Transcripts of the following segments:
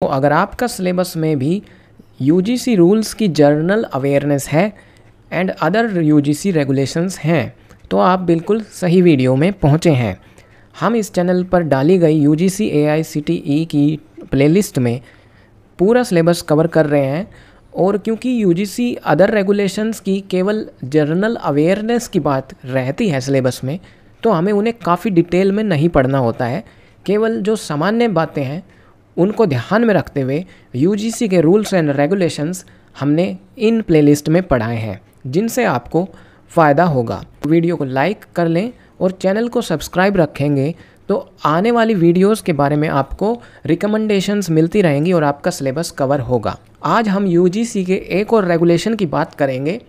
तो अगर आपका सिलेबस में भी यूजीसी रूल्स की जर्नल अवेयरनेस है एंड अदर यूजीसी रेगुलेशंस हैं तो आप बिल्कुल सही वीडियो में पहुंचे हैं। हम इस चैनल पर डाली गई यूजीसी एआईसीटीई की प्लेलिस्ट में पूरा सिलेबस कवर कर रहे हैं और क्योंकि यूजीसी अदर रेगुलेशंस की केवल जर्नल अवेयरनेस की बात रहती है सिलेबस में, तो हमें उन्हें काफ़ी डिटेल में नहीं पढ़ना होता है। केवल जो सामान्य बातें हैं उनको ध्यान में रखते हुए यूजीसी के रूल्स एंड रेगुलेशंस हमने इन प्लेलिस्ट में पढ़ाए हैं, जिनसे आपको फ़ायदा होगा। वीडियो को लाइक कर लें और चैनल को सब्सक्राइब रखेंगे तो आने वाली वीडियोस के बारे में आपको रिकमेंडेशंस मिलती रहेंगी और आपका सिलेबस कवर होगा। आज हम यूजीसी के एक और रेगुलेशन की बात करेंगे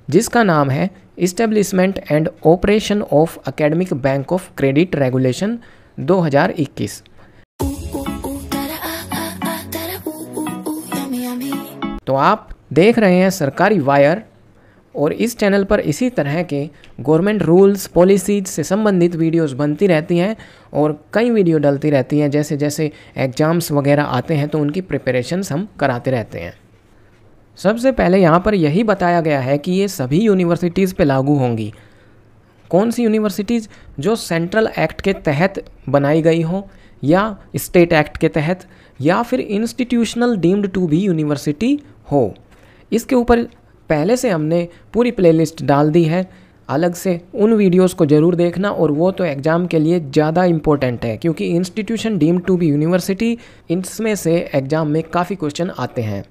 जिसका नाम है establishment and operation of academic bank of credit regulation 2021। तो आप देख रहे हैं सरकारी वायर और इस चैनल पर इसी तरह के गवर्नमेंट रूल्स पॉलिसीज से संबंधित वीडियोस बनती रहती हैं और कई वीडियो डलती रहती हैं। जैसे जैसे एग्ज़ाम्स वगैरह आते हैं तो उनकी प्रिपरेशंस हम कराते रहते हैं। सबसे पहले यहाँ पर यही बताया गया है कि ये सभी यूनिवर्सिटीज़ पे लागू होंगी। कौन सी यूनिवर्सिटीज़? जो सेंट्रल एक्ट के तहत बनाई गई हो या स्टेट एक्ट के तहत या फिर institutional deemed to be university हो। इसके ऊपर पहले से हमने पूरी प्लेलिस्ट डाल दी है अलग से, उन वीडियोस को ज़रूर देखना। और वो तो एग्ज़ाम के लिए ज़्यादा इम्पोर्टेंट है क्योंकि institution deemed to be university, इसमें से एग्ज़ाम में काफ़ी क्वेश्चन आते हैं।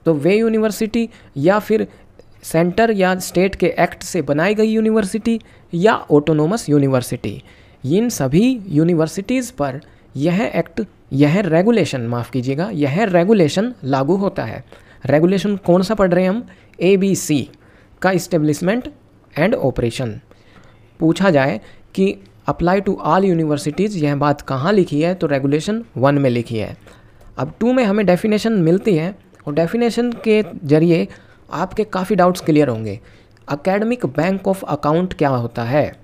तो वे यूनिवर्सिटी या फिर सेंटर या स्टेट के एक्ट से बनाई गई यूनिवर्सिटी या ऑटोनोमस यूनिवर्सिटी, इन सभी यूनिवर्सिटीज़ पर यह एक्ट, यह रेगुलेशन लागू होता है। रेगुलेशन कौन सा पढ़ रहे हैं हम? ABC का इस्टेब्लिशमेंट एंड ऑपरेशन। पूछा जाए कि अप्लाई टू ऑल यूनिवर्सिटीज़, यह बात कहाँ लिखी है? तो रेगुलेशन 1 में लिखी है। अब 2 में हमें डेफिनेशन मिलती है और डेफिनेशन के जरिए आपके काफ़ी डाउट्स क्लियर होंगे। एकेडमिक बैंक ऑफ अकाउंट क्या होता है?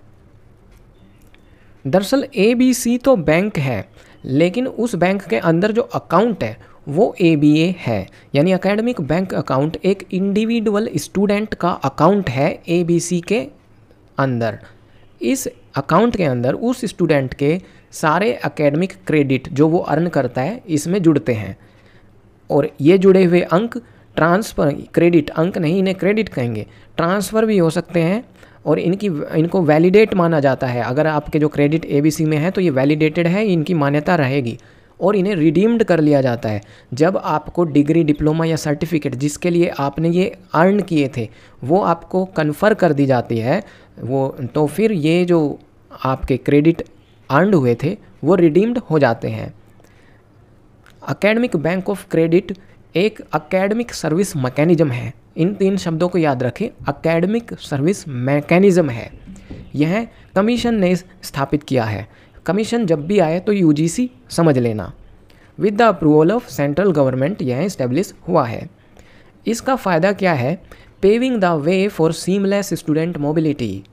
दरअसल ABC तो बैंक है, लेकिन उस बैंक के अंदर जो अकाउंट है वो ABA है, यानी एकेडमिक बैंक अकाउंट एक इंडिविजुअल स्टूडेंट का अकाउंट है ABC के अंदर। इस अकाउंट के अंदर उस स्टूडेंट के सारे एकेडमिक क्रेडिट जो वो अर्न करता है इसमें जुड़ते हैं और ये जुड़े हुए अंक ट्रांसफ़र, क्रेडिट अंक नहीं, इन्हें क्रेडिट कहेंगे, ट्रांसफ़र भी हो सकते हैं और इनको वैलिडेट माना जाता है। अगर आपके जो क्रेडिट ABC में है तो ये वैलिडेटेड है, इनकी मान्यता रहेगी और इन्हें रिडीम्ड कर लिया जाता है जब आपको डिग्री, डिप्लोमा या सर्टिफिकेट जिसके लिए आपने ये अर्न किए थे वो आपको कन्फर कर दी जाती है वो, तो फिर ये जो आपके क्रेडिट अर्नड हुए थे वो रिडीम्ड हो जाते हैं। एकेडमिक बैंक ऑफ क्रेडिट एक एकेडमिक सर्विस मैकेनिज्म है। इन 3 शब्दों को याद रखें, एकेडमिक सर्विस मैकेनिज्म है। यह कमीशन ने स्थापित किया है। कमीशन जब भी आए तो यूजीसी समझ लेना। With the approval of central government यह इस्टेब्लिश हुआ है। इसका फ़ायदा क्या है? Paving the way for seamless student mobility.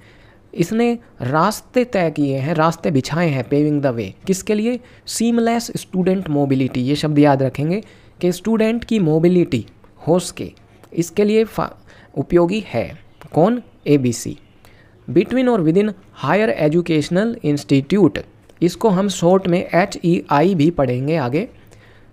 इसने रास्ते तय किए हैं, रास्ते बिछाए हैं। पेविंग द वे किसके लिए? Seamless student mobility. ये शब्द याद रखेंगे कि स्टूडेंट की मोबिलिटी हो सके, इसके लिए उपयोगी है। कौन? ABC। बिटवीन और within higher educational institute, इसको हम शॉर्ट में HEI भी पढ़ेंगे आगे।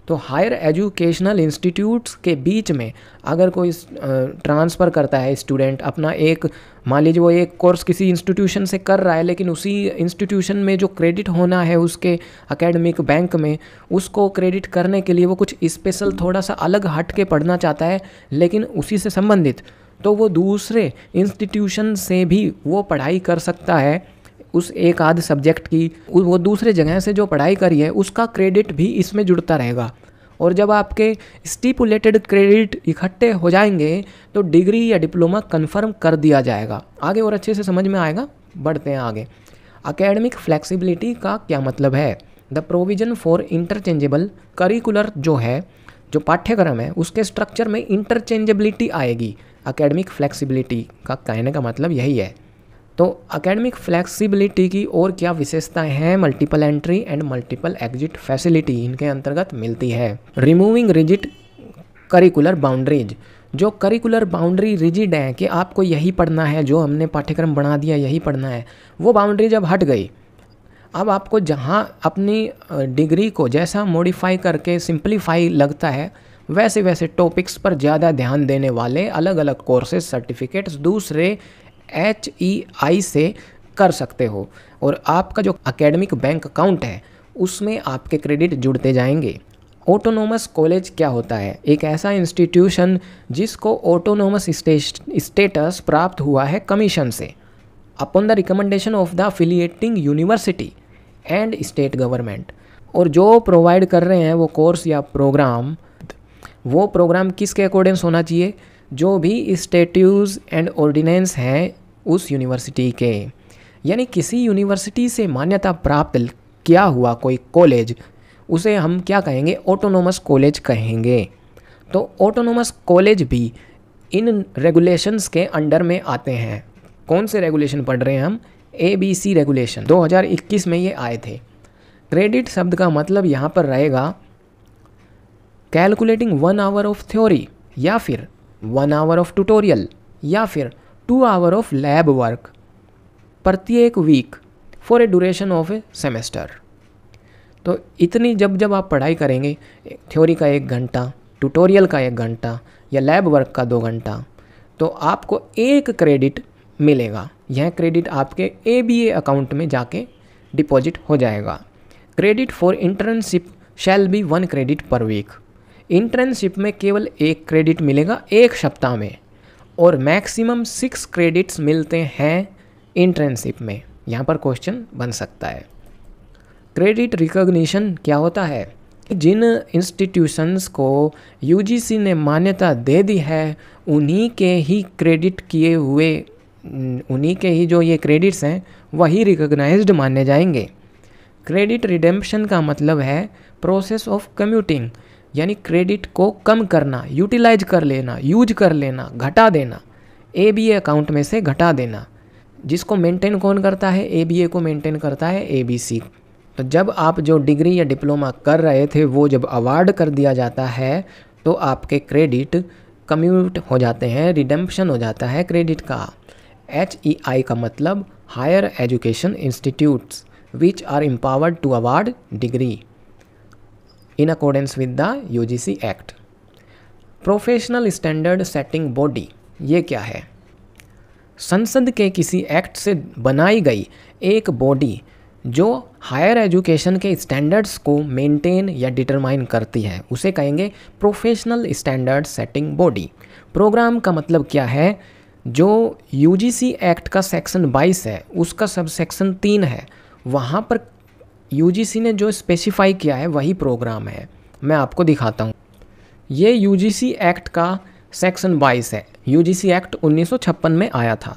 तो हायर एजुकेशनल इंस्टीट्यूट्स के बीच में अगर कोई ट्रांसफ़र करता है स्टूडेंट अपना, एक मान लीजिए वो एक कोर्स किसी इंस्टीट्यूशन से कर रहा है लेकिन उसी इंस्टीट्यूशन में जो क्रेडिट होना है उसके एकेडमिक बैंक में, उसको क्रेडिट करने के लिए वो कुछ स्पेशल थोड़ा सा अलग हट के पढ़ना चाहता है लेकिन उसी से संबंधित, तो वो दूसरे इंस्टीट्यूशन से भी वो पढ़ाई कर सकता है उस एक आध सब्जेक्ट की। वो दूसरे जगह से जो पढ़ाई करी है उसका क्रेडिट भी इसमें जुड़ता रहेगा और जब आपके स्टिपुलेटेड क्रेडिट इकट्ठे हो जाएंगे तो डिग्री या डिप्लोमा कन्फर्म कर दिया जाएगा। आगे और अच्छे से समझ में आएगा। बढ़ते हैं आगे। एकेडमिक फ्लेक्सिबिलिटी का क्या मतलब है? The provision for interchangeable curricular, जो पाठ्यक्रम है उसके स्ट्रक्चर में इंटरचेंजेबिलिटी आएगी। एकेडमिक फ्लेक्सिबिलिटी का कहने का मतलब यही है। तो एकेडमिक फ्लेक्सिबिलिटी की और क्या विशेषताएं हैं? Multiple entry and multiple exit facility इनके अंतर्गत मिलती है। रिमूविंग रिजिड करिकुलर बाउंड्रीज, जो करिकुलर बाउंड्री रिजिड है कि आपको यही पढ़ना है, जो हमने पाठ्यक्रम बना दिया यही पढ़ना है, वो बाउंड्री जब हट गई, अब आपको जहाँ अपनी डिग्री को जैसा मॉडिफाई करके सिंपलीफाई लगता है वैसे वैसे टॉपिक्स पर ज़्यादा ध्यान देने वाले अलग अलग कोर्सेज सर्टिफिकेट्स दूसरे HEI से कर सकते हो। और आपका जो एकेडमिक बैंक अकाउंट है उसमें आपके क्रेडिट जुड़ते जाएंगे। ऑटोनोमस कॉलेज क्या होता है? एक ऐसा इंस्टीट्यूशन जिसको ऑटोनोमस स्टेटस प्राप्त हुआ है कमीशन से upon the recommendation of the affiliating university and state government. और जो प्रोवाइड कर रहे हैं वो कोर्स या प्रोग्राम, वो प्रोग्राम किसके अकॉर्डिंग्स होना चाहिए? जो भी स्टैट्यूज एंड ऑर्डिनेंस हैं उस यूनिवर्सिटी के। यानी किसी यूनिवर्सिटी से मान्यता प्राप्त किया हुआ कोई कॉलेज, उसे हम क्या कहेंगे? ऑटोनोमस कॉलेज कहेंगे। तो ऑटोनोमस कॉलेज भी इन रेगुलेशंस के अंडर में आते हैं। कौन से रेगुलेशन पढ़ रहे हैं हम? ABC रेगुलेशन 2021 में ये आए थे। क्रेडिट शब्द का मतलब यहाँ पर रहेगा कैलकुलेटिंग 1 आवर ऑफ थ्योरी, या फिर 1 आवर ऑफ ट्यूटोरियल, या फिर 2 आवर ऑफ लैब वर्क प्रत्येक week for a duration of a semester. तो इतनी जब आप पढ़ाई करेंगे, थ्योरी का 1 घंटा, ट्यूटोरियल का 1 घंटा या लैब वर्क का 2 घंटा, तो आपको 1 क्रेडिट मिलेगा। यह क्रेडिट आपके ABA अकाउंट में जाके डिपॉजिट हो जाएगा। Credit for internship shall be 1 credit per week. Internship में केवल 1 क्रेडिट मिलेगा 1 सप्ताह में, और मैक्सिमम 6 क्रेडिट्स मिलते हैं इंटर्नशिप में। यहाँ पर क्वेश्चन बन सकता है। क्रेडिट रिकॉग्निशन क्या होता है? जिन इंस्टीट्यूशंस को UGC ने मान्यता दे दी है उन्हीं के ही क्रेडिट किए हुए, उन्हीं के ही जो ये क्रेडिट्स हैं वही रिकॉग्नाइज्ड माने जाएंगे। क्रेडिट रिडेम्पशन का मतलब है प्रोसेस ऑफ कम्यूटिंग, यानी क्रेडिट को कम करना, यूटिलाइज कर लेना, यूज कर लेना, घटा देना, ABA अकाउंट में से घटा देना। जिसको मेंटेन कौन करता है? ABA को मेंटेन करता है ABC। तो जब आप जो डिग्री या डिप्लोमा कर रहे थे वो जब अवार्ड कर दिया जाता है तो आपके क्रेडिट कम्यूट हो जाते हैं, रिडेम्पशन हो जाता है क्रेडिट का। HEI का मतलब higher education institutes which are empowered to award degree in accordance with the UGC act. Professional standard setting body, ये क्या है? संसद के किसी एक्ट से बनाई गई एक बॉडी जो हायर एजुकेशन के स्टैंडर्ड्स को मेंटेन या डिटरमाइन करती है, उसे कहेंगे professional standard setting body. Program का मतलब क्या है? जो UGC एक्ट का सेक्शन 22 है उसका सब सेक्शन 3 है, वहाँ पर UGC ने जो स्पेसिफाई किया है वही प्रोग्राम है। मैं आपको दिखाता हूँ। ये UGC एक्ट का सेक्शन 22 है। UGC एक्ट 1956 में आया था।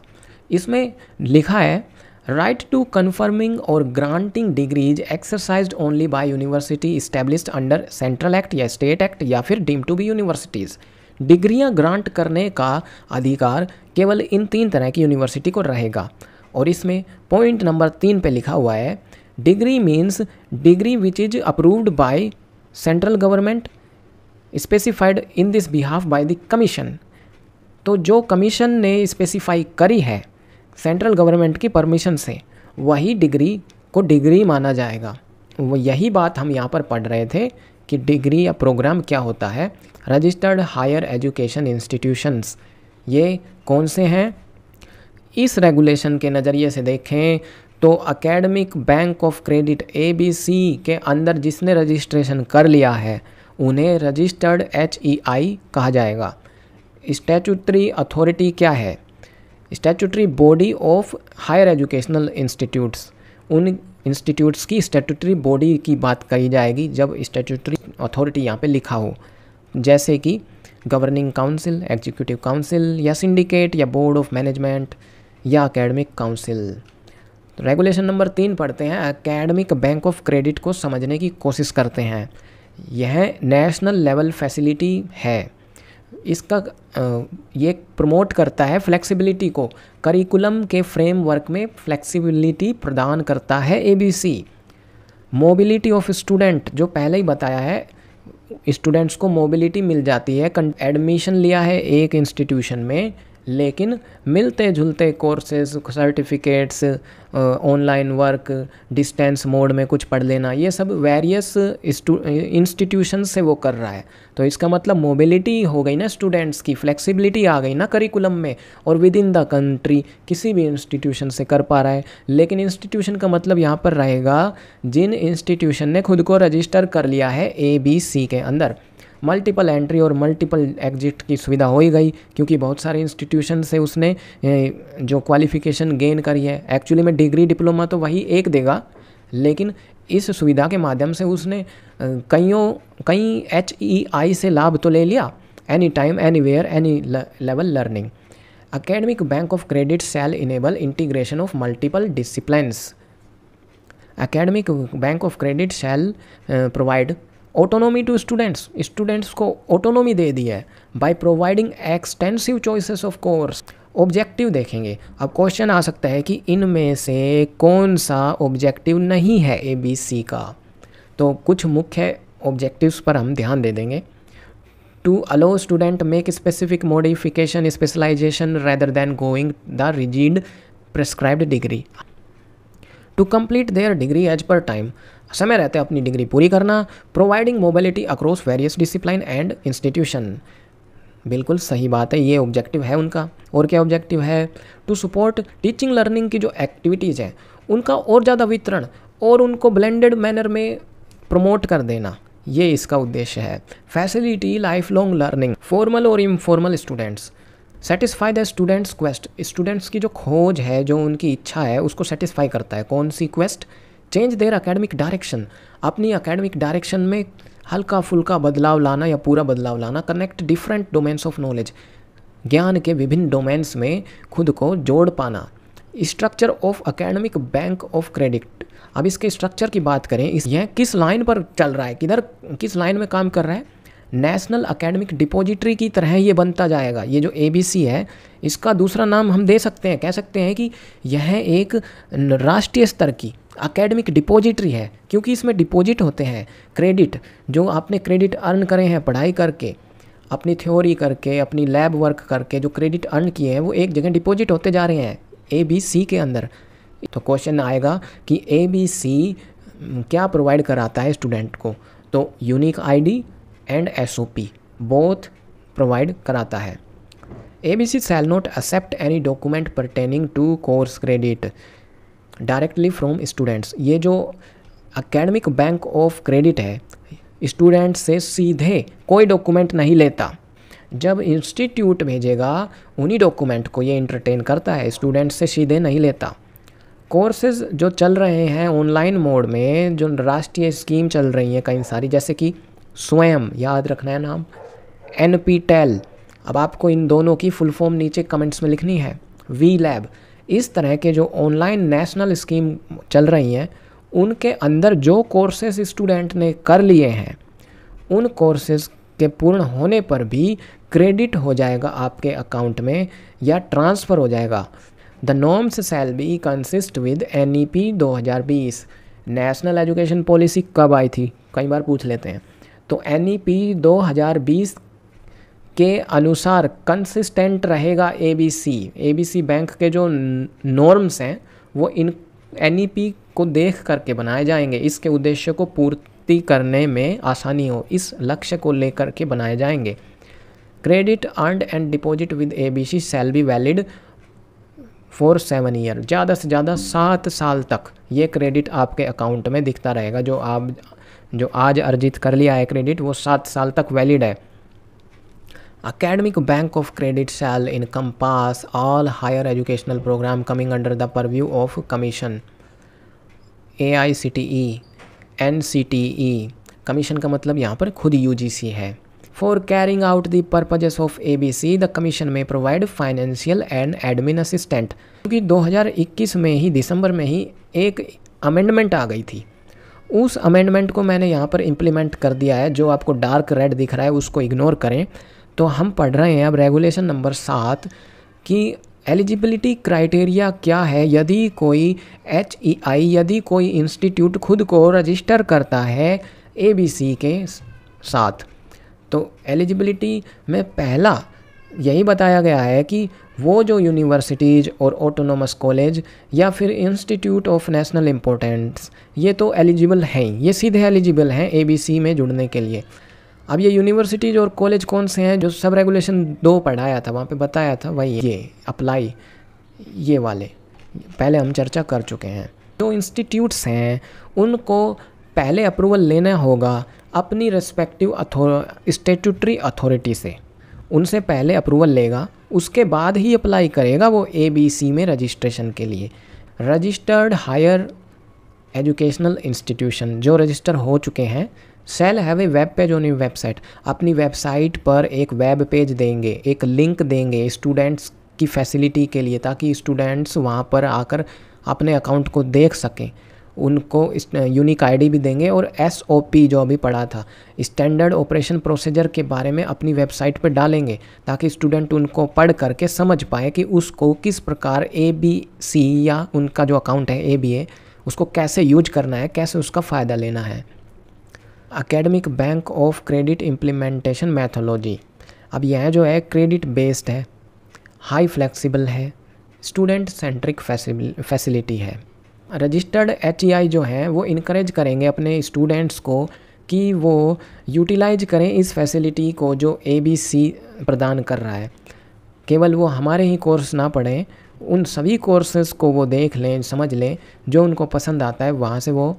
इसमें लिखा है राइट टू कन्फर्मिंग और granting degrees exercised only by university established under central act या स्टेट एक्ट या फिर डीम टू बी यूनिवर्सिटीज़। डिग्रियां ग्रांट करने का अधिकार केवल इन 3 तरह की यूनिवर्सिटी को रहेगा। और इसमें पॉइंट नंबर 3 पे लिखा हुआ है degree means degree which is approved by central government specified in this behalf by the commission. तो जो कमीशन ने स्पेसिफाई करी है सेंट्रल गवर्नमेंट की परमिशन से, वही डिग्री को डिग्री माना जाएगा। वो यही बात हम यहाँ पर पढ़ रहे थे कि डिग्री या प्रोग्राम क्या होता है। रजिस्टर्ड हायर एजुकेशन इंस्टीट्यूशंस ये कौन से हैं? इस रेगुलेशन के नज़रिए से देखें तो academic bank of credit ABC के अंदर जिसने रजिस्ट्रेशन कर लिया है उन्हें रजिस्टर्ड HEI कहा जाएगा। स्टैट्यूटरी अथॉरिटी क्या है? Statutory body of higher educational institutes, उन इंस्टीट्यूट्स की स्टैट्यूटरी बॉडी की बात करी जाएगी जब स्टैट्यूटरी अथॉरिटी यहाँ पे लिखा हो, जैसे कि गवर्निंग काउंसिल, एग्जीक्यूटिव काउंसिल या सिंडिकेट या बोर्ड ऑफ मैनेजमेंट या एकेडमिक काउंसिल। तो रेगुलेशन नंबर 3 पढ़ते हैं। एकेडमिक बैंक ऑफ क्रेडिट को समझने की कोशिश करते हैं। यह नेशनल लेवल फैसिलिटी है इसका ये प्रमोट करता है फ्लेक्सिबिलिटी को, करिकुलम के फ्रेमवर्क में फ्लेक्सिबिलिटी प्रदान करता है ABC। मोबिलिटी ऑफ स्टूडेंट, जो पहले ही बताया है, स्टूडेंट्स को मोबिलिटी मिल जाती है। एडमिशन लिया है एक इंस्टीट्यूशन में, लेकिन मिलते जुलते courses, certificates, online work, distance mode में कुछ पढ़ लेना, ये सब वेरियस इंस्टीट्यूशन से वो कर रहा है। तो इसका मतलब मोबिलिटी हो गई ना स्टूडेंट्स की, फ्लेक्सिबिलिटी आ गई ना करिकुलम में, और विद इन द कंट्री किसी भी इंस्टीट्यूशन से कर पा रहा है। लेकिन इंस्टीट्यूशन का मतलब यहाँ पर रहेगा जिन इंस्टीट्यूशन ने खुद को रजिस्टर कर लिया है ABC के अंदर। मल्टीपल एंट्री और मल्टीपल एग्जिट की सुविधा हो ही गई, क्योंकि बहुत सारे इंस्टीट्यूशन से उसने जो क्वालिफ़िकेशन गेन करी है। एक्चुअली में डिग्री डिप्लोमा तो वही एक देगा, लेकिन इस सुविधा के माध्यम से उसने कई HEI से लाभ तो ले लिया, any time anywhere any level learning. Academic bank of credit shall enable integration of multiple disciplines. Academic bank of credit shall provide autonomy to students, students को ऑटोनॉमी दे दी है by providing extensive choices of course. Objective देखेंगे, अब question आ सकता है कि इनमें से कौन सा ऑब्जेक्टिव नहीं है ABC का, तो कुछ मुख्य ऑब्जेक्टिव्स पर हम ध्यान दे देंगे। To allow student make specific modification specialisation rather than going the rigid prescribed degree. To complete their degree as per time, समय रहते अपनी डिग्री पूरी करना। Providing mobility across various discipline and institution, बिल्कुल सही बात है, ये ऑब्जेक्टिव है उनका। और क्या ऑब्जेक्टिव है? टू सपोर्ट टीचिंग लर्निंग की जो एक्टिविटीज़ हैं उनका और ज़्यादा वितरण और उनको ब्लेंडेड मैनर में प्रमोट कर देना, ये इसका उद्देश्य है। Facility life long learning, formal और informal students. Satisfy the students quest, students की जो खोज है, जो उनकी इच्छा है, उसको सेटिस्फाई करता है। कौन सी quest? Change their academic direction, अपनी एकेडमिक डायरेक्शन में हल्का फुल्का बदलाव लाना या पूरा बदलाव लाना। Connect different domains of knowledge, ज्ञान के विभिन्न डोमेन्स में खुद को जोड़ पाना। Structure of academic bank of credit, अब इसके स्ट्रक्चर की बात करें, यह किस लाइन पर चल रहा है, किस लाइन में काम कर रहा है? नेशनल एकेडमिक डिपॉजिटरी की तरह ये बनता जाएगा। ये जो ABC है, इसका दूसरा नाम हम दे सकते हैं, कह सकते हैं कि यह एक राष्ट्रीय स्तर की एकेडमिक डिपॉजिटरी है, क्योंकि इसमें डिपॉजिट होते हैं क्रेडिट, जो आपने क्रेडिट अर्न करे हैं पढ़ाई करके, अपनी थ्योरी करके, अपनी लैब वर्क करके, जो क्रेडिट अर्न किए हैं वो एक जगह डिपॉजिट होते जा रहे हैं ABC के अंदर। तो क्वेश्चन आएगा कि ABC क्या प्रोवाइड कराता है स्टूडेंट को? तो unique ID and SOP both provide कराता है। ABC shall not accept any document pertaining to course credit directly from students. ये जो एकेडमिक बैंक ऑफ क्रेडिट है, स्टूडेंट से सीधे कोई डॉक्यूमेंट नहीं लेता। जब इंस्टीट्यूट भेजेगा उन्हीं डॉक्यूमेंट को ये इंटरटेन करता है, स्टूडेंट से सीधे नहीं लेता। कोर्सेज जो चल रहे हैं ऑनलाइन मोड में, जो राष्ट्रीय स्कीम चल रही हैं कई सारी, जैसे कि स्वयं, याद रखना है नाम, NPTEL, अब आपको इन दोनों की फुल फॉर्म नीचे कमेंट्स में लिखनी है, VLab, इस तरह के जो ऑनलाइन नेशनल स्कीम चल रही हैं, उनके अंदर जो कोर्सेज स्टूडेंट ने कर लिए हैं, उन कोर्सेज के पूर्ण होने पर भी क्रेडिट हो जाएगा आपके अकाउंट में या ट्रांसफ़र हो जाएगा। The norms shall be consist with NEP 2020। National education policy कब आई थी, कई बार पूछ लेते हैं। तो NEP 2020 के अनुसार कंसिस्टेंट रहेगा ABC बैंक के जो नॉर्म्स हैं वो इन NEP को देख करके बनाए जाएंगे। इसके उद्देश्य को पूर्ति करने में आसानी हो, इस लक्ष्य को लेकर के बनाए जाएंगे। Credit earned and deposit with ABC shall be valid for 7 year. ज़्यादा से ज़्यादा 7 साल तक ये क्रेडिट आपके अकाउंट में दिखता रहेगा। जो आज अर्जित कर लिया है क्रेडिट, वो 7 साल तक वैलिड है। Academic Bank of Credit shall encompass all higher educational program coming under the purview of Commission, AICTE, NCTE। Commission का मतलब यहाँ पर खुद UGC है। For carrying out the purposes of ABC, the Commission may provide financial and admin assistant। क्योंकि 2021 में ही, दिसंबर में ही एक अमेंडमेंट आ गई थी, उस अमेंडमेंट को मैंने यहाँ पर इम्प्लीमेंट कर दिया है। जो आपको डार्क रेड दिख रहा है उसको इग्नोर करें। तो हम पढ़ रहे हैं अब रेगुलेशन नंबर 7 कि एलिजिबिलिटी क्राइटेरिया क्या है यदि कोई HEI, यदि कोई इंस्टीट्यूट खुद को रजिस्टर करता है ABC के साथ। तो एलिजिबिलिटी में पहला यही बताया गया है कि वो जो यूनिवर्सिटीज़ और ऑटोनोमस कॉलेज या फिर इंस्टीट्यूट ऑफ नेशनल इम्पोर्टेंस, ये तो एलिजिबल हैं, ये सीधे एलिजिबल हैं ABC में जुड़ने के लिए। अब ये यूनिवर्सिटीज़ और कॉलेज कौन से हैं, जो सब रेगुलेशन 2 पढ़ाया था वहाँ पे बताया था, वही ये अप्लाई, ये वाले पहले हम चर्चा कर चुके हैं। जो इंस्टीट्यूट्स हैं उनको पहले अप्रूवल लेना होगा अपनी रेस्पेक्टिव स्टेट्यूटरी अथॉरिटी से, उनसे पहले अप्रूवल लेगा, उसके बाद ही अप्लाई करेगा वो ABC में रजिस्ट्रेशन के लिए। रजिस्टर्ड हायर एजुकेशनल इंस्टीट्यूशन जो रजिस्टर हो चुके हैं shall have a web page on website, अपनी वेबसाइट पर एक वेब पेज देंगे, एक लिंक देंगे स्टूडेंट्स की फैसिलिटी के लिए, ताकि स्टूडेंट्स वहाँ पर आकर अपने अकाउंट को देख सकें। उनको यूनिक आईडी भी देंगे और SOP जो अभी पढ़ा था, स्टैंडर्ड ऑपरेशन प्रोसीजर के बारे में अपनी वेबसाइट पर डालेंगे, ताकि स्टूडेंट उनको पढ़ करके समझ पाए कि उसको किस प्रकार ABC या उनका जो अकाउंट है ABA उसको कैसे यूज करना है, कैसे उसका फ़ायदा लेना है। Academic bank of credit implementation methodology, अब यह जो है क्रेडिट बेस्ड है, हाई फ्लेक्सिबल है, स्टूडेंट सेंट्रिक फैसिलिटी है। रजिस्टर्ड HEI जो हैं वो इनकरेज करेंगे अपने स्टूडेंट्स को कि वो यूटिलाइज करें इस फैसिलिटी को जो ABC प्रदान कर रहा है। केवल वो हमारे ही कोर्स ना पढ़ें, उन सभी कोर्सेज़ को वो देख लें, समझ लें, जो उनको पसंद आता है वहाँ से वो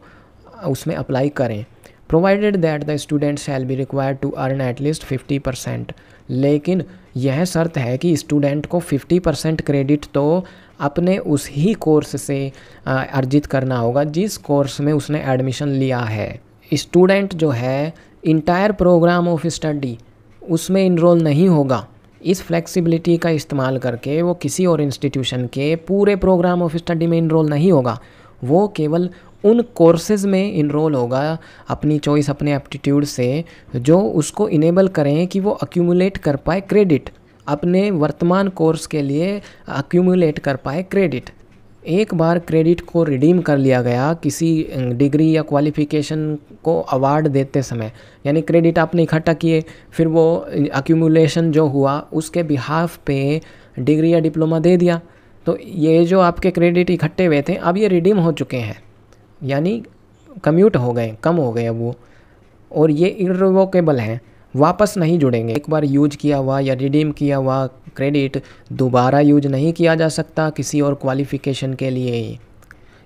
उसमें अप्लाई करें। Provided that the student shall be required to earn at least 50%, लेकिन यह शर्त है कि स्टूडेंट को 50% क्रेडिट तो अपने उस ही कोर्स से अर्जित करना होगा जिस कोर्स में उसने एडमिशन लिया है। स्टूडेंट जो है इंटायर प्रोग्राम ऑफ स्टडी उसमें इनरोल नहीं होगा। इस फ्लेक्सिबिलिटी का इस्तेमाल करके वो किसी और इंस्टीट्यूशन के पूरे प्रोग्राम ऑफ स्टडी में इनरोल नहीं होगा, वो केवल उन कोर्सेज में इनरोल होगा अपनी चॉइस, अपने एप्टीट्यूड से, जो उसको इनेबल करें कि वो अक्यूमुलेट कर पाए क्रेडिट, अपने वर्तमान कोर्स के लिए अक्यूमुलेट कर पाए क्रेडिट। एक बार क्रेडिट को रिडीम कर लिया गया किसी डिग्री या क्वालिफ़िकेशन को अवार्ड देते समय, यानी क्रेडिट आपने इकट्ठा किए, फिर वो अक्यूमुलेशन जो हुआ उसके बिहाफ पे डिग्री या डिप्लोमा दे दिया, तो ये जो आपके क्रेडिट इकट्ठे हुए थे अब ये रिडीम हो चुके हैं, यानी कम्यूट हो गए, कम हो गए अब वो, और ये इररिवोकेबल हैं, वापस नहीं जुड़ेंगे। एक बार यूज किया हुआ या रिडीम किया हुआ क्रेडिट दोबारा यूज नहीं किया जा सकता किसी और क्वालिफ़िकेशन के लिए।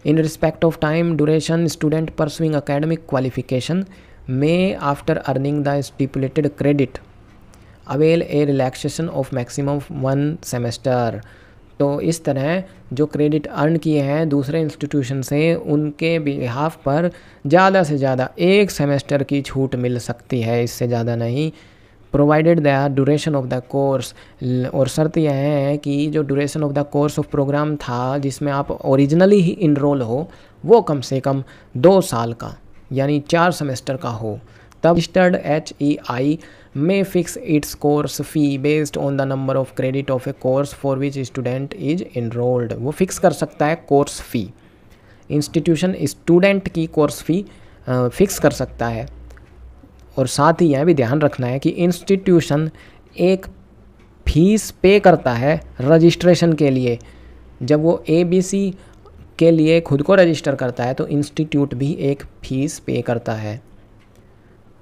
In respect of time duration student pursuing academic qualification में after earning the stipulated credit avail a relaxation of maximum 1 semester. तो इस तरह जो क्रेडिट अर्न किए हैं दूसरे इंस्टीट्यूशन से, उनके बिहाफ पर ज़्यादा से ज़्यादा 1 सेमेस्टर की छूट मिल सकती है, इससे ज़्यादा नहीं। Provided the duration of the course, और शर्त यह है कि जो duration of the course of program था जिसमें आप ओरिजिनली ही इनरोल हो वो कम से कम 2 साल का यानी 4 सेमेस्टर का हो। तब registered HEI may fix its course fee based on the number of credit of a course for which student is enrolled। वो फिक्स कर सकता है कोर्स फ़ी, इंस्टीट्यूशन स्टूडेंट की कोर्स फ़ी फिक्स कर सकता है। और साथ ही यह भी ध्यान रखना है कि इंस्टीट्यूशन एक फीस पे करता है रजिस्ट्रेशन के लिए। जब वो ABC के लिए खुद को रजिस्टर करता है तो इंस्टीट्यूट भी एक फ़ीस पे करता है।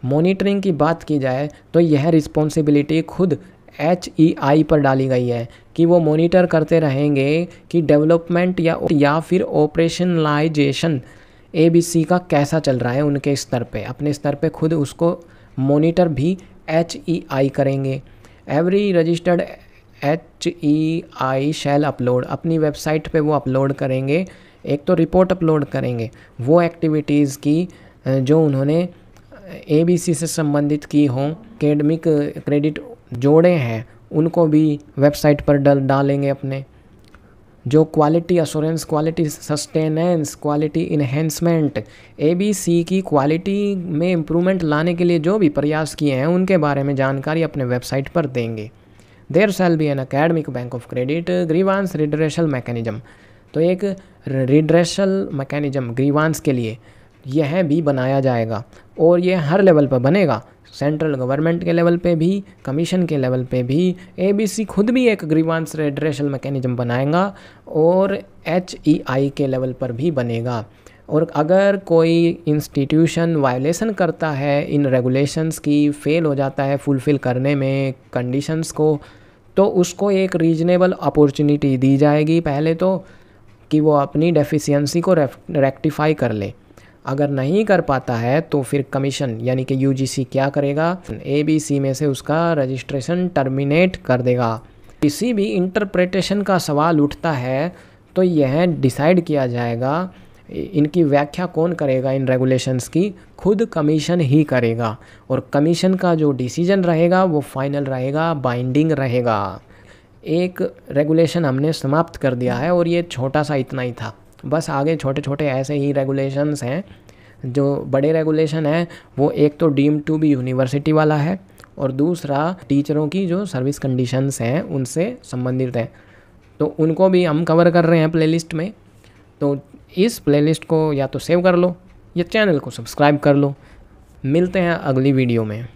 मॉनिटरिंग की बात की जाए तो यह रिस्पॉन्सिबिलिटी खुद HEI पर डाली गई है कि वो मॉनिटर करते रहेंगे कि डेवलपमेंट या फिर ऑपरेशनलाइजेशन ABC का कैसा चल रहा है उनके स्तर पे, अपने स्तर पे खुद उसको मॉनिटर भी HEI करेंगे। एवरी रजिस्टर्ड HEI शैल अपलोड, अपनी वेबसाइट पे वो अपलोड करेंगे, एक तो रिपोर्ट अपलोड करेंगे वो एक्टिविटीज़ की जो उन्होंने ABC से संबंधित की हों, एकेडमिक क्रेडिट जोड़े हैं उनको भी वेबसाइट पर डालेंगे अपने। जो quality assurance, quality sustenance, quality enhancement, ABC की क्वालिटी में इम्प्रूवमेंट लाने के लिए जो भी प्रयास किए हैं उनके बारे में जानकारी अपने वेबसाइट पर देंगे। There shall be an academic bank of credit grievance redressal mechanism, तो एक रिड्रेशल मैकेनिज्म ग्रीवांस के लिए यह भी बनाया जाएगा और ये हर लेवल पर बनेगा, सेंट्रल गवर्नमेंट के लेवल पे भी, कमीशन के लेवल पे भी। ABC खुद भी एक ग्रीवांस रिड्रेशल मैकेनिज्म बनाएगा और HEI के लेवल पर भी बनेगा। और अगर कोई इंस्टीट्यूशन वायलेशन करता है इन रेगुलेशंस की, फेल हो जाता है फुलफ़िल करने में कंडीशंस को, तो उसको एक रीजनेबल अपॉर्चुनिटी दी जाएगी पहले तो, कि वो अपनी डेफिशिएंसी को रेक्टिफाई कर ले। अगर नहीं कर पाता है तो फिर कमीशन यानी कि UGC क्या करेगा, ABC में से उसका रजिस्ट्रेशन टर्मिनेट कर देगा। किसी भी इंटरप्रिटेशन का सवाल उठता है तो यह डिसाइड किया जाएगा, इनकी व्याख्या कौन करेगा इन रेगुलेशंस की, खुद कमीशन ही करेगा। और कमीशन का जो डिसीजन रहेगा वो फाइनल रहेगा, बाइंडिंग रहेगा। एक रेगुलेशन हमने समाप्त कर दिया है और ये छोटा सा इतना ही था, बस आगे छोटे छोटे ऐसे ही रेगुलेशंस हैं। जो बड़े रेगुलेशन हैं वो एक तो डीम्ड टू बी यूनिवर्सिटी वाला है और दूसरा टीचरों की जो सर्विस कंडीशंस हैं उनसे संबंधित है, तो उनको भी हम कवर कर रहे हैं प्लेलिस्ट में। तो इस प्लेलिस्ट को या तो सेव कर लो या चैनल को सब्सक्राइब कर लो। मिलते हैं अगली वीडियो में।